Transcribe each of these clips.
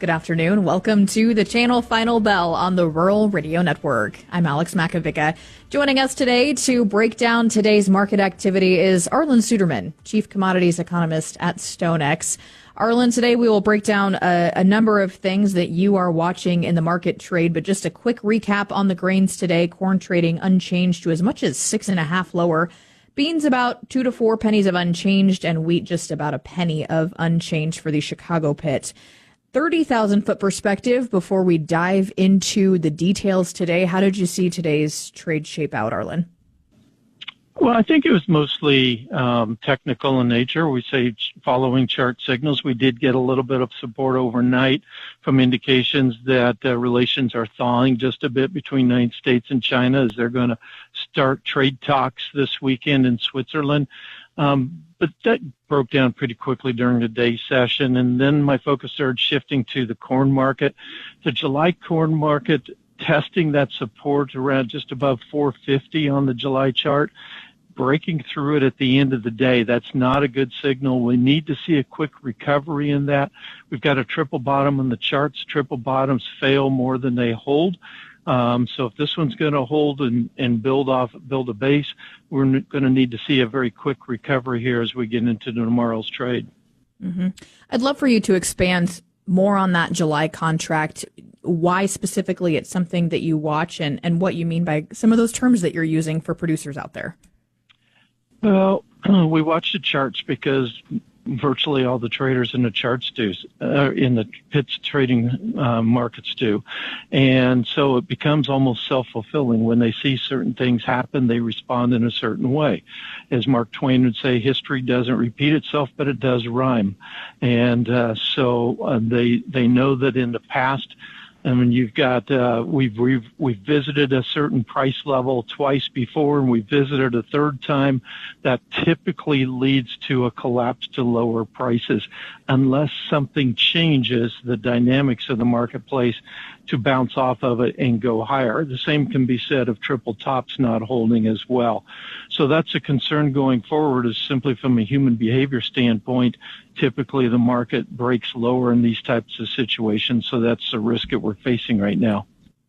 Good afternoon. Welcome to the Channel Final Bell on the Rural Radio Network. I'm Alex Makovica. Joining us today to break down today's market activity is Arlan Suderman, Chief Commodities Economist at StoneX. Arlan, today we will break down a number of things that you are watching in the market trade, but just a quick recap on the grains today. Corn trading unchanged to as much as 6.5 lower. Beans about 2 to 4 pennies of unchanged, and wheat just about a penny of unchanged for the Chicago pit. 30,000 foot perspective before we dive into the details today. How did you see today's trade shape out, Arlan? Well, I think it was mostly technical in nature. We say following chart signals. We did get a little bit of support overnight from indications that relations are thawing just a bit between the United States and China as they're going to start trade talks this weekend in Switzerland. But that broke down pretty quickly during the day session. And then my focus started shifting to the corn market. The July corn market testing that support around just above 450 on the July chart, breaking through it at the end of the day. That's not a good signal. We need to see a quick recovery in that. We've got a triple bottom on the charts. Triple bottoms fail more than they hold. So if this one's going to hold and build a base, we're going to need to see a very quick recovery here as we get into tomorrow's trade. Mm-hmm. I'd love for you to expand more on that July contract, why specifically it's something that you watch, and what you mean by some of those terms that you're using for producers out there. Well, we watch the charts because virtually all the traders in the charts do, in the pits trading markets do. And so it becomes almost self-fulfilling. When they see certain things happen, they respond in a certain way. As Mark Twain would say, history doesn't repeat itself, but it does rhyme. And so they know that in the past, I mean, you've got, we've visited a certain price level twice before, and we visited a third time. That typically leads to a collapse to lower prices unless something changes the dynamics of the marketplace to bounce off of it and go higher. The same can be said of triple tops not holding as well. So that's a concern going forward, is simply from a human behavior standpoint. Typically the market breaks lower in these types of situations, so that's the risk that we're facing right now.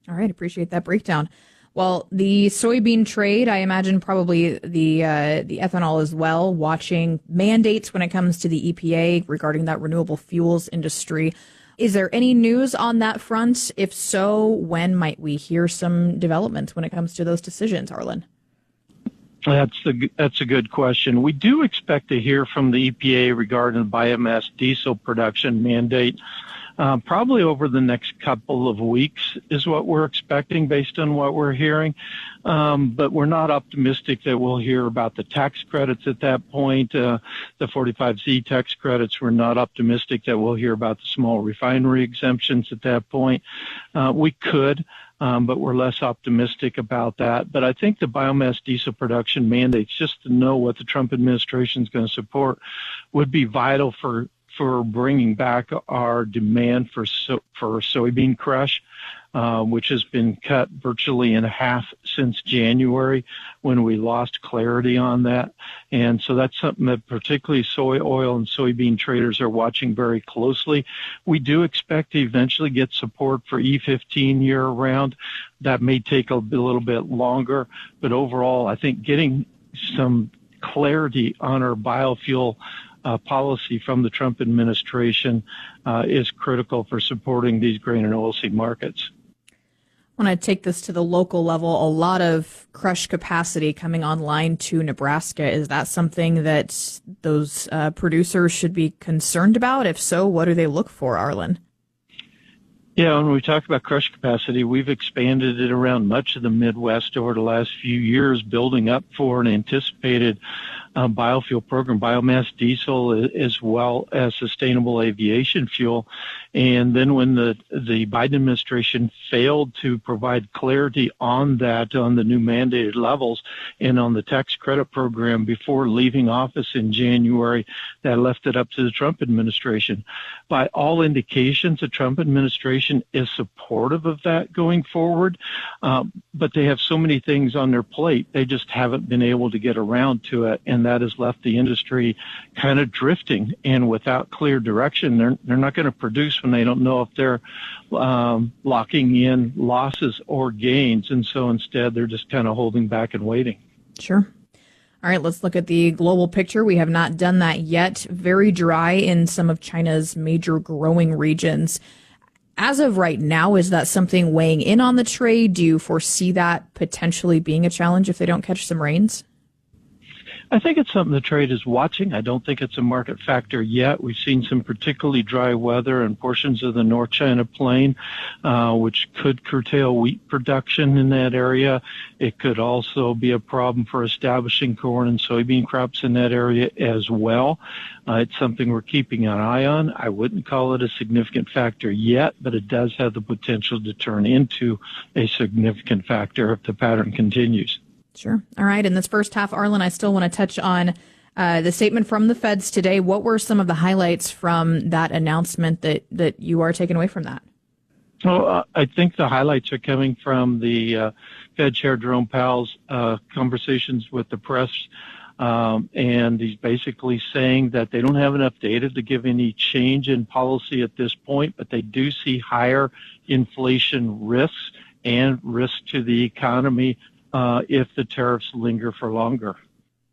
All right, appreciate that breakdown. Well, the soybean trade, I imagine probably the ethanol as well, watching mandates when it comes to the EPA regarding that renewable fuels industry. Is there any news on that front? If so, when might we hear some developments when it comes to those decisions, Arlan? That's a good question. We do expect to hear from the EPA regarding the biomass diesel production mandate. Probably over the next couple of weeks is what we're expecting based on what we're hearing. But we're not optimistic that we'll hear about the tax credits at that point. The 45Z tax credits, we're not optimistic that we'll hear about the small refinery exemptions at that point. We could, but we're less optimistic about that. But I think the biomass diesel production mandates, just to know what the Trump administration is going to support, would be vital for bringing back our demand for soybean crush, which has been cut virtually in half since January when we lost clarity on that. And so that's something that particularly soy oil and soybean traders are watching very closely. We do expect to eventually get support for E15 year round. That may take a little bit longer, but overall, I think getting some clarity on our biofuel policy from the Trump administration is critical for supporting these grain and oilseed markets. I want to take this to the local level. A lot of crush capacity coming online to Nebraska. Is that something that those producers should be concerned about? If so, what do they look for, Arlan? Yeah, when we talk about crush capacity, we've expanded it around much of the Midwest over the last few years, building up for an anticipated biofuel program, biomass diesel, as well as sustainable aviation fuel. And then when the Biden administration failed to provide clarity on that, on the new mandated levels and on the tax credit program before leaving office in January, that left it up to the Trump administration. By all indications, the Trump administration is supportive of that going forward, but they have so many things on their plate, they just haven't been able to get around to it. And and that has left the industry kind of drifting. And without clear direction, they're not going to produce when they don't know if they're locking in losses or gains. And so instead, they're just kind of holding back and waiting. Sure. All right, let's look at the global picture. We have not done that yet. Very dry in some of China's major growing regions. As of right now, is that something weighing in on the trade? Do you foresee that potentially being a challenge if they don't catch some rains? I think it's something the trade is watching. I don't think it's a market factor yet. We've seen some particularly dry weather in portions of the North China Plain, which could curtail wheat production in that area. It could also be a problem for establishing corn and soybean crops in that area as well. It's something we're keeping an eye on. I wouldn't call it a significant factor yet, but it does have the potential to turn into a significant factor if the pattern continues. Sure. All right. In this first half, Arlan, I still want to touch on the statement from the feds today. What were some of the highlights from that announcement that you are taking away from that? Well, I think the highlights are coming from the Fed Chair Jerome Powell's conversations with the press, and he's basically saying that they don't have enough data to give any change in policy at this point, but they do see higher inflation risks and risks to the economy if the tariffs linger for longer.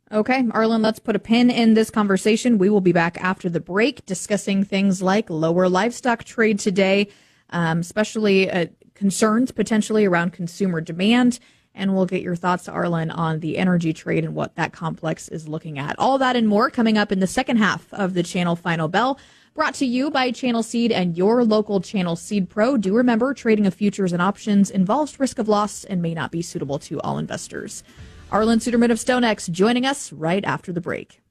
Okay, Arlan, let's put a pin in this conversation. We will be back after the break discussing things like lower livestock trade today, especially concerns potentially around consumer demand. And we'll get your thoughts, Arlan, on the energy trade and what that complex is looking at. All that and more coming up in the second half of the Channel Final Bell, brought to you by Channel Seed and your local Channel Seed Pro. Do remember, trading of futures and options involves risk of loss and may not be suitable to all investors. Arlan Suderman of StoneX joining us right after the break.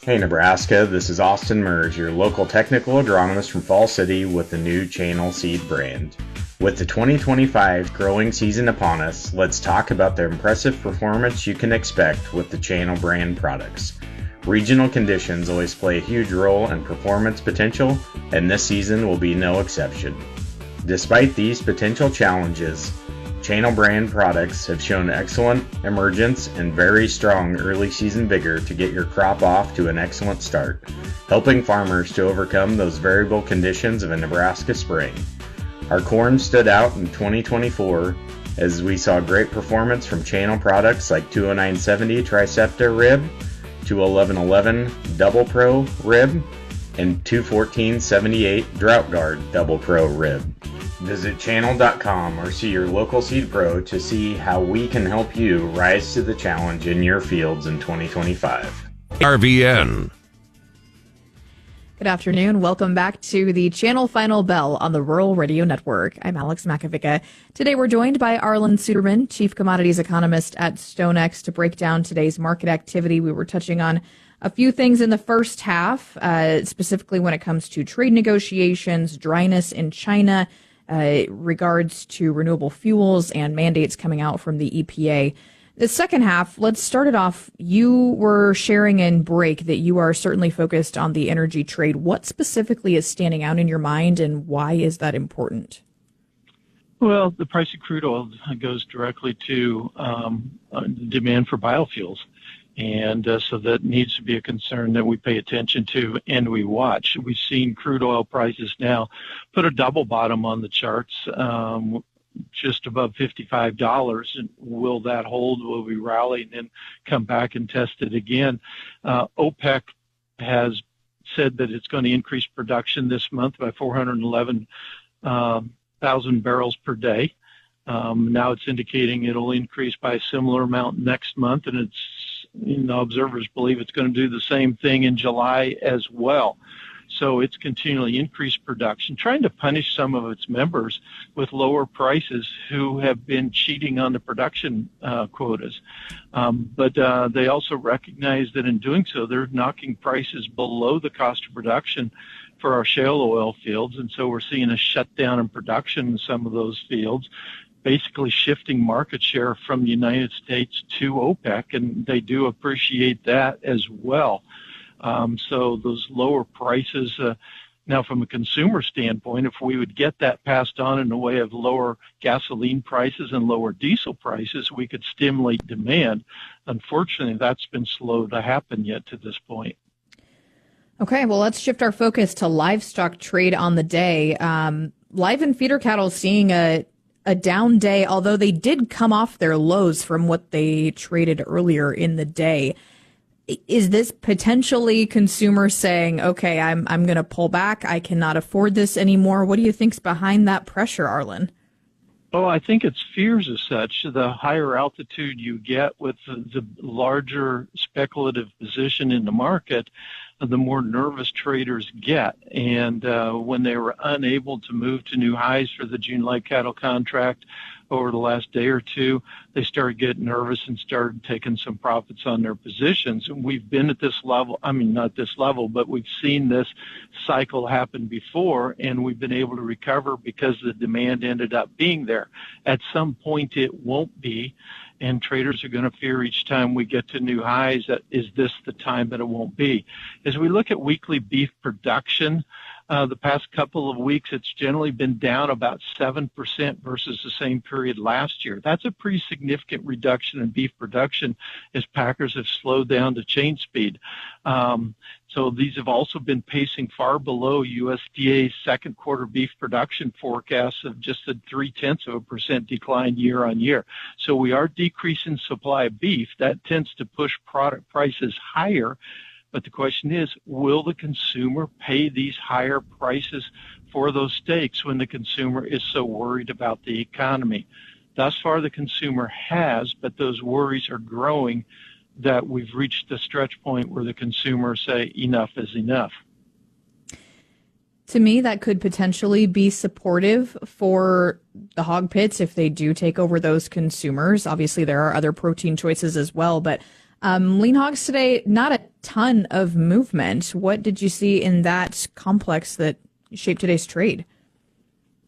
Hey Nebraska, this is Austin Merge, your local technical agronomist from Fall City with the new Channel Seed brand. With the 2025 growing season upon us, let's talk about the impressive performance you can expect with the Channel brand products. Regional conditions always play a huge role in performance potential, and this season will be no exception. Despite these potential challenges, Channel brand products have shown excellent emergence and very strong early season vigor to get your crop off to an excellent start, helping farmers to overcome those variable conditions of a Nebraska spring. Our corn stood out in 2024 as we saw great performance from Channel products like 20970 Tricepta Rib, 21111 Double Pro Rib, and 21478 Drought Guard Double Pro Rib. Visit channel.com or see your local seed pro to see how we can help you rise to the challenge in your fields in 2025. RVN. Good afternoon. Welcome back to the Channel Final Bell on the Rural Radio Network. I'm Alex Makovica. Today we're joined by Arlan Suderman, Chief Commodities Economist at StoneX, to break down today's market activity. We were touching on a few things in the first half, specifically when it comes to trade negotiations, dryness in China, regards to renewable fuels and mandates coming out from the EPA. The second half, let's start it off. You were sharing in break that you are certainly focused on the energy trade. What specifically is standing out in your mind, and why is that important? Well, the price of crude oil goes directly to demand for biofuels. And so that needs to be a concern that we pay attention to and we watch. We've seen crude oil prices now put a double bottom on the charts, just above $55. And will that hold? Will we rally and then come back and test it again? OPEC has said that it's going to increase production this month by 411,000 barrels per day. Now it's indicating it'll increase by a similar amount next month, and it's, observers believe it's going to do the same thing in July as well. So it's continually increased production, trying to punish some of its members with lower prices who have been cheating on the production quotas. But they also recognize that in doing so, they're knocking prices below the cost of production for our shale oil fields. And so we're seeing a shutdown in production in some of those fields, basically shifting market share from the United States to OPEC, and they do appreciate that as well. So those lower prices, Now, from a consumer standpoint, if we would get that passed on in a way of lower gasoline prices and lower diesel prices, we could stimulate demand. Unfortunately, that's been slow to happen yet to this point. Okay, well, let's shift our focus to livestock trade on the day. Live and feeder cattle seeing a down day, although they did come off their lows from what they traded earlier in the day. Is this potentially consumers saying, okay, I'm going to pull back, I cannot afford this anymore? What do you think's behind that pressure, Arlan? Oh, I think it's fears as such. The higher altitude you get with the larger speculative position in the market, the more nervous traders get. And when they were unable to move to new highs for the June live cattle contract over the last day or two, they started getting nervous and started taking some profits on their positions. And we've been at this level, I mean, not this level, but we've seen this cycle happen before, and we've been able to recover because the demand ended up being there. At some point, it won't be. And traders are going to fear each time we get to new highs that is this the time that it won't be. As we look at weekly beef production, the past couple of weeks, it's generally been down about 7% versus the same period last year. That's a pretty significant reduction in beef production as packers have slowed down to chain speed. So these have also been pacing far below USDA's second quarter beef production forecasts of just a 0.3% decline year on year. So we are decreasing supply of beef. That tends to push product prices higher. But the question is, will the consumer pay these higher prices for those steaks when the consumer is so worried about the economy? Thus far, the consumer has, but those worries are growing that we've reached the stretch point where the consumer say enough is enough. To me, that could potentially be supportive for the hog pits if they do take over those consumers. Obviously, there are other protein choices as well, but lean hogs today, not a ton of movement. What did you see in that complex that shaped today's trade?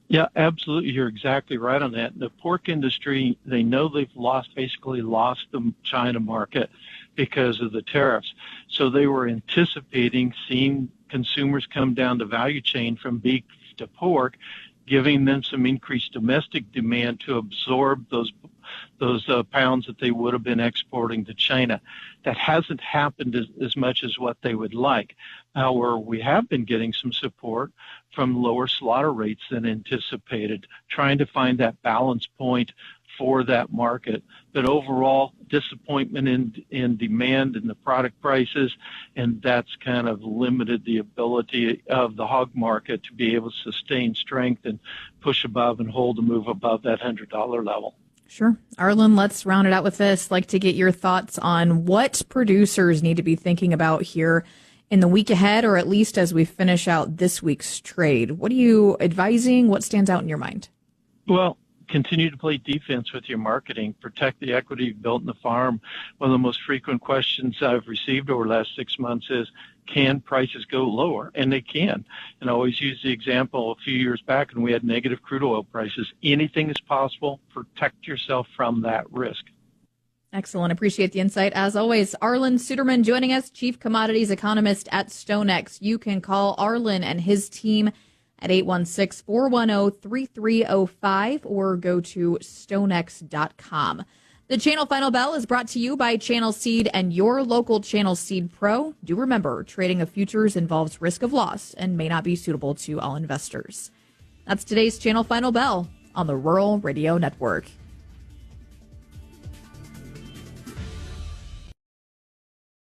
Yeah, absolutely. You're exactly right on that. The pork industry, they know they've basically lost the China market because of the tariffs. So they were anticipating seeing consumers come down the value chain from beef to pork, giving them some increased domestic demand to absorb those pounds that they would have been exporting to China. That hasn't happened as much as what they would like. However, we have been getting some support from lower slaughter rates than anticipated, trying to find that balance point for that market. But overall, disappointment in demand and the product prices, and that's kind of limited the ability of the hog market to be able to sustain strength and push above and hold to move above that $100 level. Sure. Arlan, let's round it out with this. I'd like to get your thoughts on what producers need to be thinking about here in the week ahead, or at least as we finish out this week's trade. What are you advising? What stands out in your mind? Well, continue to play defense with your marketing. Protect the equity you've built in the farm. One of the most frequent questions I've received over the last 6 months is, can prices go lower? And they can. And I always use the example a few years back when we had negative crude oil prices. Anything is possible. Protect yourself from that risk. Excellent. Appreciate the insight. As always, Arlan Suderman joining us, Chief Commodities Economist at StoneX. You can call Arlan and his team at 816-410-3305 or go to stonex.com. The Channel Final Bell is brought to you by Channel Seed and your local Channel Seed Pro. Do remember, trading of futures involves risk of loss and may not be suitable to all investors. That's today's Channel Final Bell on the Rural Radio Network.